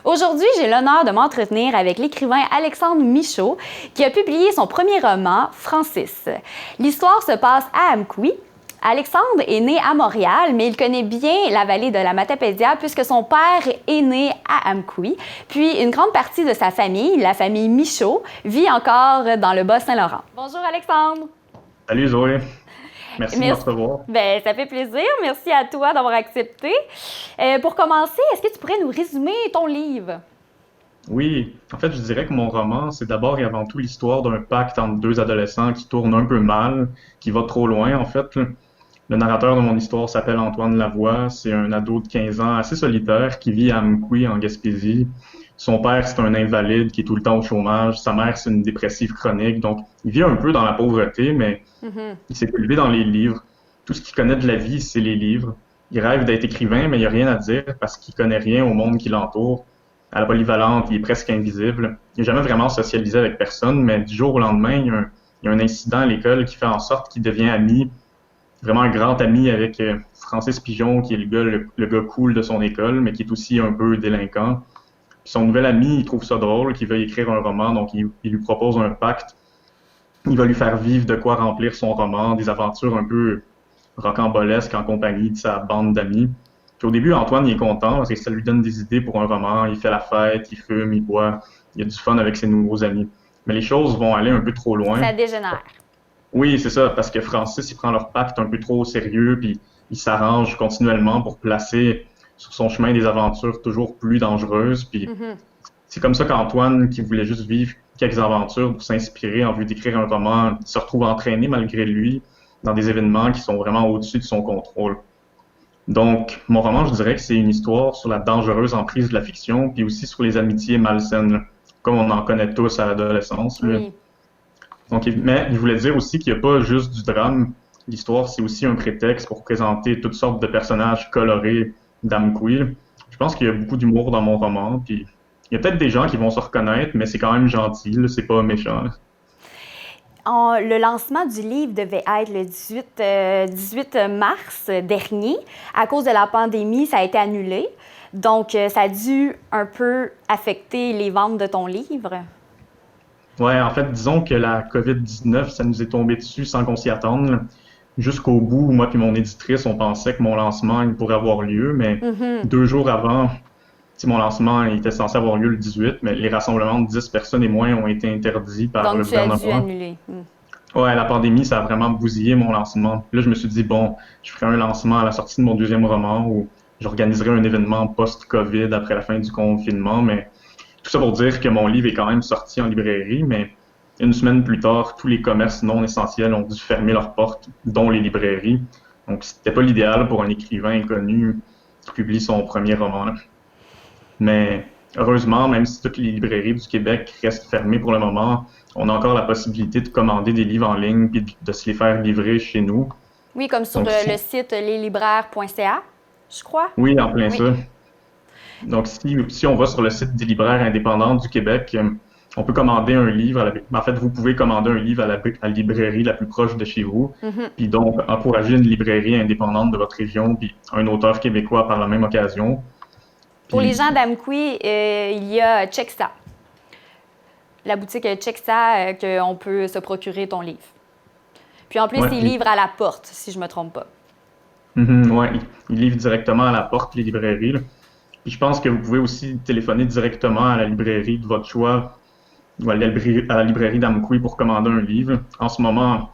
Aujourd'hui, j'ai l'honneur de m'entretenir avec l'écrivain Alexandre Michaud, qui a publié son premier roman, Francis. L'histoire se passe à Amqui. Alexandre est né à Montréal, mais il connaît bien la vallée de la Matapédia puisque son père est né à Amqui. Puis une grande partie de sa famille, la famille Michaud, vit encore dans le Bas-Saint-Laurent. Bonjour Alexandre! Salut Zoé, merci de me recevoir. Ben, ça fait plaisir. Merci à toi d'avoir accepté. Pour commencer, est-ce que tu pourrais nous résumer ton livre? Oui, en fait, je dirais que mon roman, c'est d'abord et avant tout l'histoire d'un pacte entre deux adolescents qui tourne un peu mal, qui va trop loin en fait. Le narrateur de mon histoire s'appelle Antoine Lavoie, c'est un ado de 15 ans assez solitaire qui vit à Amqui en Gaspésie. Son père, c'est un invalide qui est tout le temps au chômage. Sa mère, c'est une dépressive chronique, donc il vit un peu dans la pauvreté, mais il s'est élevé dans les livres. Tout ce qu'il connaît de la vie, c'est les livres. Il rêve d'être écrivain, mais il n'y a rien à dire parce qu'il connaît rien au monde qui l'entoure. À la polyvalente, il est presque invisible. Il n'a jamais vraiment socialisé avec personne, mais du jour au lendemain, il y a un incident à l'école qui fait en sorte qu'il devient ami, vraiment un grand ami avec Francis Pigeon, qui est le gars cool de son école, mais qui est aussi un peu délinquant. Puis son nouvel ami, il trouve ça drôle, qu'il veuille écrire un roman, donc il lui propose un pacte. Il va lui faire vivre de quoi remplir son roman, des aventures un peu rocambolesques en compagnie de sa bande d'amis. Puis au début, Antoine, il est content parce que ça lui donne des idées pour un roman. Il fait la fête, il fume, il boit, il a du fun avec ses nouveaux amis. Mais les choses vont aller un peu trop loin. Ça dégénère. Oui, c'est ça, parce que Francis, il prend leur pacte un peu trop au sérieux, puis il s'arrange continuellement pour placer sur son chemin des aventures toujours plus dangereuses. Puis c'est comme ça qu'Antoine, qui voulait juste vivre quelques aventures pour s'inspirer en vue d'écrire un roman, se retrouve entraîné malgré lui dans des événements qui sont vraiment au-dessus de son contrôle. Donc, mon roman, je dirais que c'est une histoire sur la dangereuse emprise de la fiction, puis aussi sur les amitiés malsaines, comme on en connaît tous à l'adolescence. Oui. Donc, mais il voulait dire aussi qu'il n'y a pas juste du drame. L'histoire, c'est aussi un prétexte pour présenter toutes sortes de personnages colorés d'Amqui. Je pense qu'il y a beaucoup d'humour dans mon roman, puis il y a peut-être des gens qui vont se reconnaître, mais c'est quand même gentil, là, c'est pas méchant. Le lancement du livre devait être le 18 mars dernier. À cause de la pandémie, ça a été annulé. Donc, ça a dû un peu affecter les ventes de ton livre. Ouais, en fait, disons que la COVID-19, ça nous est tombé dessus sans qu'on s'y attende, là. Jusqu'au bout, moi et mon éditrice, on pensait que mon lancement il pourrait avoir lieu, mais 2 jours avant, mon lancement il était censé avoir lieu le 18, mais les rassemblements de 10 personnes et moins ont été interdits par le Donc, tu as dû gouvernement. annuler. Ouais, la pandémie, ça a vraiment bousillé mon lancement. Puis là, je me suis dit, bon, je ferai un lancement à la sortie de mon deuxième roman où j'organiserai un événement post-COVID après la fin du confinement, mais tout ça pour dire que mon livre est quand même sorti en librairie, mais une semaine plus tard, tous les commerces non essentiels ont dû fermer leurs portes, dont les librairies. Donc, c'était pas l'idéal pour un écrivain inconnu qui publie son premier roman, là. Mais heureusement, même si toutes les librairies du Québec restent fermées pour le moment, on a encore la possibilité de commander des livres en ligne puis de se les faire livrer chez nous. Oui, comme sur Donc, le site leslibraires.ca, je crois. oui, en plein Oui. ça. Donc, si on va sur le site des libraires indépendants du Québec, on peut commander un livre. En fait, vous pouvez commander un livre à la librairie la plus proche de chez vous. Puis donc, encourager une librairie indépendante de votre région, puis un auteur québécois par la même occasion. Pour les Puis, gens d'Amqui, il y a Checksta. La boutique Checksta, qu'on peut se procurer ton livre. Puis en plus, ouais, ils livrent à la porte, si je ne me trompe pas. ouais, ils livrent directement à la porte les librairies, là. Puis je pense que vous pouvez aussi téléphoner directement à la librairie de votre choix ou à la librairie d'Amqui pour commander un livre. En ce moment,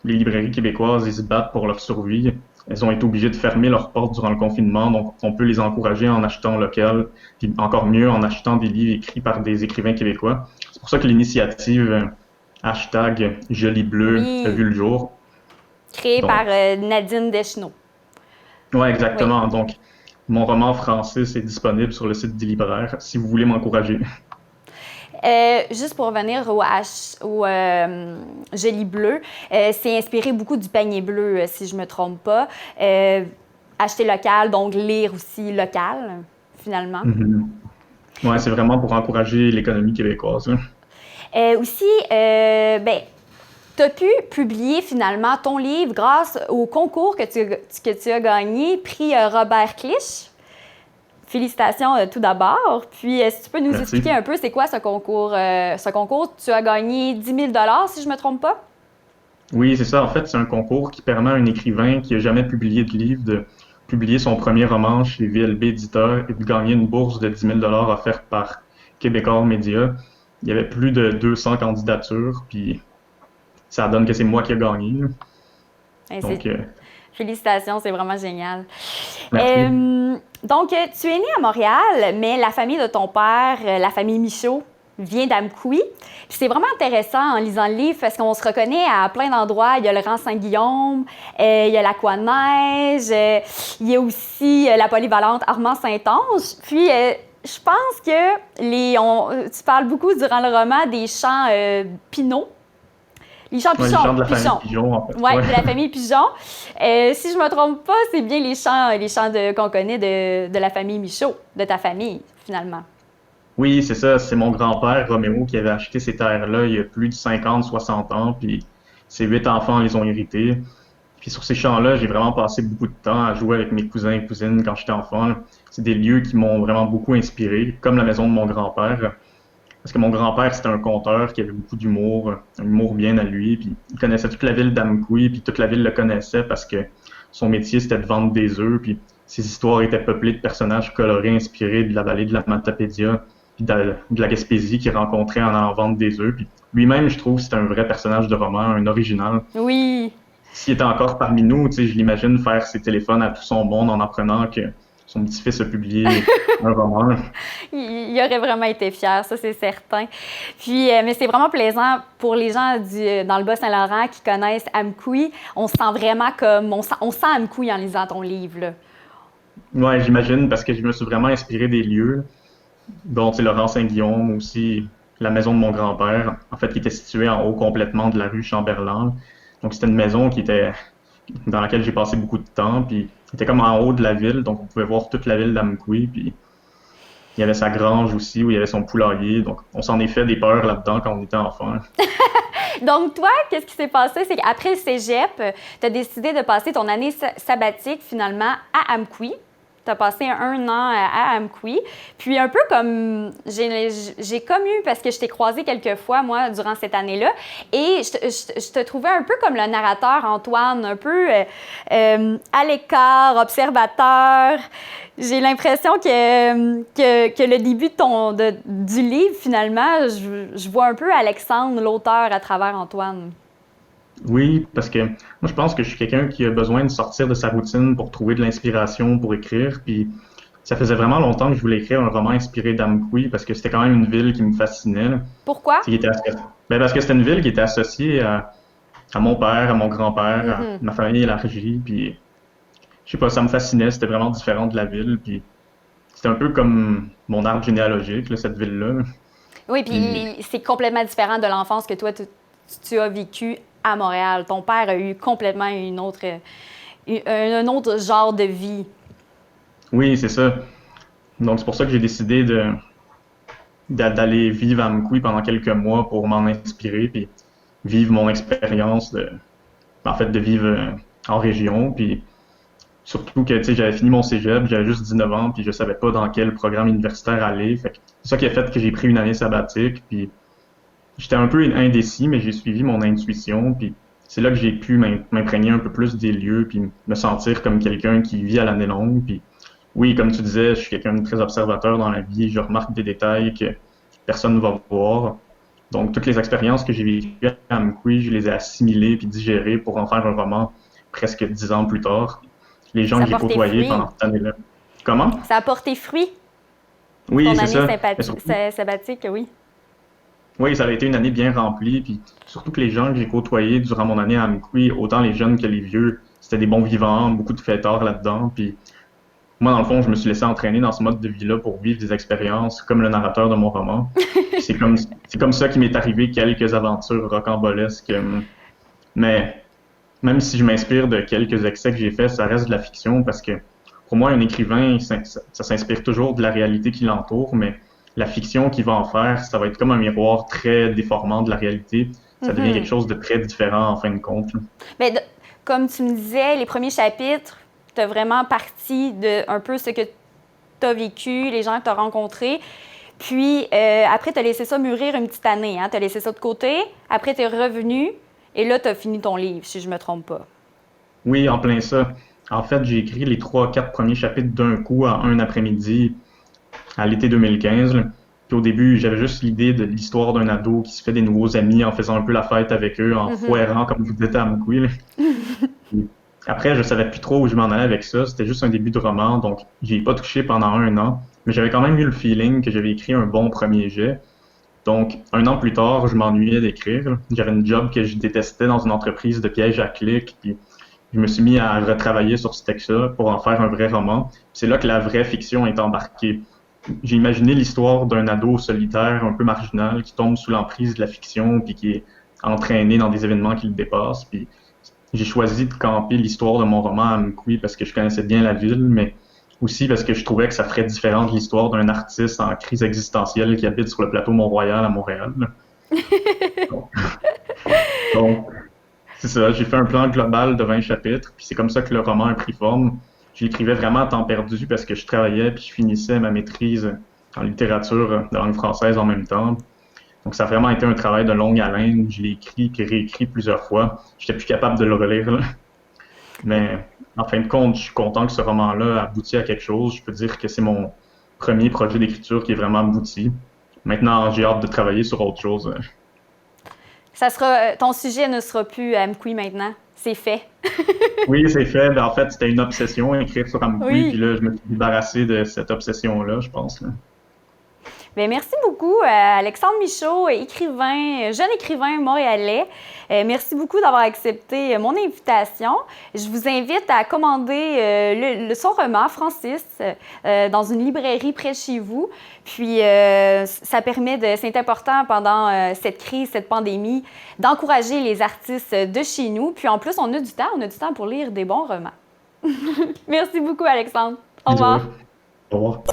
les librairies québécoises, ils se battent pour leur survie. Elles ont été obligées de fermer leurs portes durant le confinement, donc on peut les encourager en achetant local, puis encore mieux en achetant des livres écrits par des écrivains québécois. C'est pour ça que l'initiative hashtag Joli Bleu a Oui, vu le jour. créé par Donc, Nadine Deschenaux. ouais, Oui. exactement. Donc, mon roman français est disponible sur le site des libraires si vous voulez m'encourager. Juste pour revenir au Joli Bleu, c'est inspiré beaucoup du panier bleu, si je ne me trompe pas. Acheter local, donc lire aussi local, finalement. Mhm. Ouais, c'est vraiment pour encourager l'économie québécoise, hein. Aussi, ben, tu as pu publier finalement ton livre grâce au concours que tu as gagné, prix Robert Clich. Félicitations tout d'abord. Puis, si tu peux nous Merci. expliquer un peu, c'est quoi ce concours? Ce concours, tu as gagné 10 000 si je ne me trompe pas? Oui, c'est ça. En fait, c'est un concours qui permet à un écrivain qui n'a jamais publié de livre de publier son premier roman chez VLB Éditeur et de gagner une bourse de 10 000 offerte par Québecor Média. Il y avait plus de 200 candidatures, puis ça donne que c'est moi qui ai gagné. Et Donc, félicitations, c'est vraiment génial. merci. Donc, tu es né à Montréal, mais la famille de ton père, la famille Michaud, vient d'Amqui. Puis c'est vraiment intéressant en lisant le livre parce qu'on se reconnaît à plein d'endroits. Il y a le rang Saint-Guillaume, il y a l'Aquaneige, il y a aussi la polyvalente Armand-Saint-Onge. Puis, je pense que tu parles beaucoup durant le roman des chants Pinot. Les chants Ouais, les Pigeon. gens de la famille Pigeon, en fait. Oui, Ouais. de la famille Pigeon. Si je ne me trompe pas, c'est bien les chants qu'on connaît de la famille Michaud, de ta famille, finalement. Oui, c'est ça. C'est mon grand-père, Roméo, qui avait acheté ces terres-là il y a plus de 50, 60 ans, puis ses 8 enfants les ont héritées. Puis sur ces champs-là, j'ai vraiment passé beaucoup de temps à jouer avec mes cousins et cousines quand j'étais enfant. C'est des lieux qui m'ont vraiment beaucoup inspiré, comme la maison de mon grand-père. Parce que mon grand-père, c'était un conteur qui avait beaucoup d'humour, un humour bien à lui, puis il connaissait toute la ville d'Amqui, puis toute la ville le connaissait parce que son métier, c'était de vendre des œufs, puis ses histoires étaient peuplées de personnages colorés inspirés de la vallée de la Matapédia, puis de la Gaspésie qu'il rencontrait en allant vendre des œufs. Puis lui-même, je trouve, c'est un vrai personnage de roman, un original. Oui. S'il était encore parmi nous, tu sais, je l'imagine faire ses téléphones à tout son monde en apprenant que son petit-fils a publié un roman. Il aurait vraiment été fier, ça c'est certain. Puis, mais c'est vraiment plaisant pour les gens dans le Bas-Saint-Laurent qui connaissent Amqui. On se sent vraiment comme... On sent Amqui en lisant ton livre, là. Ouais, j'imagine, parce que je me suis vraiment inspiré des lieux, dont c'est Laurent Saint-Guillaume, aussi la maison de mon grand-père, en fait, qui était située en haut complètement de la rue Chamberlain. Donc c'était une maison dans laquelle j'ai passé beaucoup de temps, puis c'était comme en haut de la ville, donc on pouvait voir toute la ville d'Amqui, puis il y avait sa grange aussi, où il y avait son poulailler, donc on s'en est fait des peurs là-dedans quand on était enfant. Donc, toi, qu'est-ce qui s'est passé? C'est qu'après le cégep, tu as décidé de passer ton année sabbatique, finalement, à Amqui. Tu as passé un an à Amqui. Puis, un peu comme j'ai comme eu, parce que je t'ai croisé quelques fois, moi, durant cette année-là, et je te trouvais un peu comme le narrateur Antoine, un peu à l'écart, observateur. J'ai l'impression que le début du livre, finalement, je vois un peu Alexandre, l'auteur, à travers Antoine. Oui, parce que moi je pense que je suis quelqu'un qui a besoin de sortir de sa routine pour trouver de l'inspiration pour écrire, puis ça faisait vraiment longtemps que je voulais écrire un roman inspiré d'Amqui parce que c'était quand même une ville qui me fascinait. Là. Pourquoi? C'est qui était parce que c'était une ville qui était associée à mon père, à mon grand-père, à ma famille élargie, puis je sais pas, ça me fascinait, c'était vraiment différent de la ville, puis c'était un peu comme mon arbre généalogique, là, cette ville-là. Oui, Puis, puis c'est complètement différent de l'enfance que toi, tu as vécu à Montréal. Ton père a eu complètement un autre genre de vie. oui, c'est ça. Donc c'est pour ça que j'ai décidé d'aller vivre à Amqui pendant quelques mois pour m'en inspirer, puis vivre mon expérience en fait, de vivre en région, puis surtout que, tu sais, j'avais fini mon cégep, j'avais juste 19 ans, puis je savais pas dans quel programme universitaire aller. Fait que c'est ça qui a fait que j'ai pris une année sabbatique, puis j'étais un peu indécis, mais j'ai suivi mon intuition, puis c'est là que j'ai pu m'imprégner un peu plus des lieux, puis me sentir comme quelqu'un qui vit à l'année longue. Puis oui, comme tu disais, je suis quelqu'un de très observateur dans la vie, je remarque des détails que personne ne va voir. Donc toutes les expériences que j'ai vécues à Amqui, je les ai assimilées puis digérées pour en faire un roman presque 10 ans plus tard. Les gens Ça que j'ai porte tes côtoyés fruits. pendant cette année-là. Comment? Ça a porté fruit, Oui, ton c'est année ça. Mais surtout, sabbatique, oui. oui, ça a été une année bien remplie, puis surtout que les gens que j'ai côtoyés durant mon année à Amqui, autant les jeunes que les vieux, c'était des bons vivants, beaucoup de fêtards là-dedans, puis moi, dans le fond, je me suis laissé entraîner dans ce mode de vie-là pour vivre des expériences comme le narrateur de mon roman. Puis c'est comme ça qu'il m'est arrivé quelques aventures rocambolesques, mais même si je m'inspire de quelques excès que j'ai faits, ça reste de la fiction parce que pour moi, un écrivain, ça s'inspire toujours de la réalité qui l'entoure, mais la fiction qu'il va en faire, ça va être comme un miroir très déformant de la réalité. Ça devient quelque chose de très différent en fin de compte. Là. Mais comme tu me disais, les premiers chapitres, tu as vraiment parti de un peu ce que tu as vécu, les gens que tu as rencontrés. Puis après, tu as laissé ça mûrir une petite année. Hein? Tu as laissé ça de côté. Après, tu es revenu et là, tu as fini ton livre, si je ne me trompe pas. Oui, en plein ça. En fait, j'ai écrit les trois, quatre premiers chapitres d'un coup en un après-midi à l'été 2015. Là. Puis au début, j'avais juste l'idée de l'histoire d'un ado qui se fait des nouveaux amis en faisant un peu la fête avec eux, en Mhm. foirant comme vous dites à Amkoui. Après, je savais plus trop où je m'en allais avec ça. C'était juste un début de roman, donc j'y ai pas touché pendant un an. Mais j'avais quand même eu le feeling que j'avais écrit un bon premier jet. Donc, un an plus tard, je m'ennuyais d'écrire. J'avais une job que je détestais dans une entreprise de pièges à clics. Puis je me suis mis à retravailler sur ce texte-là pour en faire un vrai roman. C'est là que la vraie fiction est embarquée. J'ai imaginé l'histoire d'un ado solitaire, un peu marginal, qui tombe sous l'emprise de la fiction, puis qui est entraîné dans des événements qui le dépassent. Puis j'ai choisi de camper l'histoire de mon roman à Amkoui parce que je connaissais bien la ville, mais aussi parce que je trouvais que ça ferait différent de l'histoire d'un artiste en crise existentielle qui habite sur le plateau Mont-Royal à Montréal. Donc, c'est ça, j'ai fait un plan global de 20 chapitres, puis c'est comme ça que le roman a pris forme. Je l'écrivais vraiment à temps perdu parce que je travaillais puis je finissais ma maîtrise en littérature de langue française en même temps. Donc ça a vraiment été un travail de longue haleine. Je l'ai écrit puis réécrit plusieurs fois. J'étais plus capable de le relire, là. Mais en fin de compte, je suis content que ce roman-là aboutit à quelque chose. Je peux dire que c'est mon premier projet d'écriture qui est vraiment abouti. Maintenant, j'ai hâte de travailler sur autre chose. Ton sujet ne sera plus Amkoui maintenant. C'est fait. Oui, c'est fait. Ben, en fait, c'était une obsession, écrire sur Amkoui, puis Oui. là, je me suis débarrassé de cette obsession-là, je pense, là. Bien, merci beaucoup, Alexandre Michaud, jeune écrivain montréalais. Merci beaucoup d'avoir accepté mon invitation. Je vous invite à commander son roman, Francis, dans une librairie près de chez vous. Puis, c'est important pendant cette crise, cette pandémie, d'encourager les artistes de chez nous. Puis, en plus, on a du temps pour lire des bons romans. Merci beaucoup, Alexandre. Au Plaisir. revoir. Au revoir.